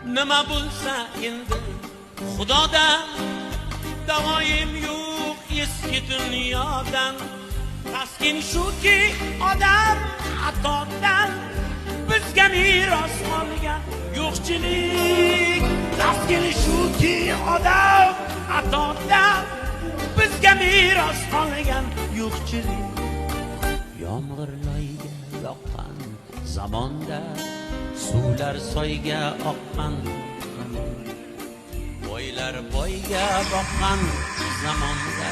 nima bo'lsa endi Xudodan davoyim yo'q eski dunyodan. Taskin shuki odam xatodan bizga meros qolgan yo'qchilik. Taskin shuki odam xatodan bizga meros qolgan yo'qchilik. Yomg'ir loyga yoqqan zamonda, suvlar soyga oqqan, boylar boyga boqqan zamonda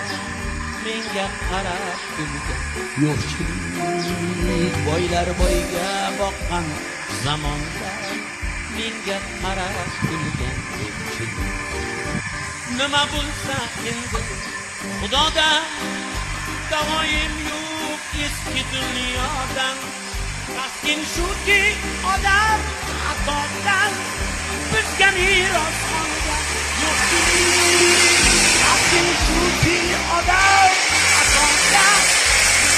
menga qarab kulgan yo'qchilik. Boylar boyga boqqan zamonda menga qarab kulgan yo'qchilik. Nima bo'lsa endi Xudodan davoyim yo'q eski dunyodan. Taskin shuki odam xatodan bizga meros qolgan yo'qchilik. Taskin shuki odam xatodan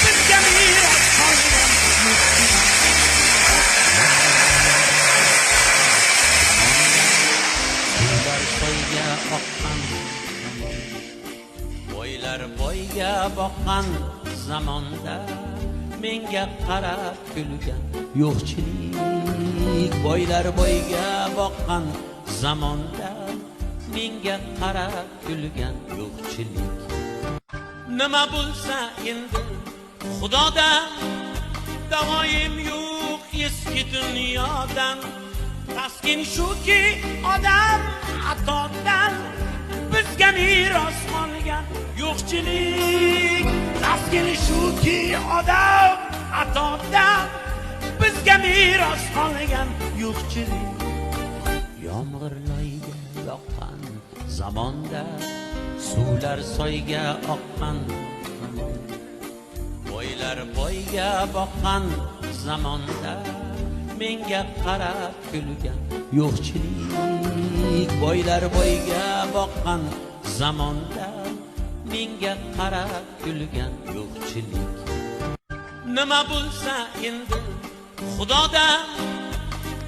bizga meros qolgan yo'qchilik. Suvlar soyga oqqan, boylar boyga boqqan zamonda menga qarab kulgan yo'qchilik. Boylar boyga boqqan zamonda menga qarab kulgan yo'qchilik. Nima bo'lsa endi Xudodan davoyim yo'q eski dunyodan. Taskin shuki odam xatodan bizga meros qolgan yo'qchilik. Taskin shuki odam xatodan bizga meros qolgan yo'qchilik. Yomg'ir loyga yoqqan zamonda, suvlar soyga oqqan, boylar boyga boqqan zamonda menga qarab kulgan yo'qchilik. Boylar boyga boqqan zamonda menga qarab kulgan yo'qchilik. Nima bo'lsa endi Xudodan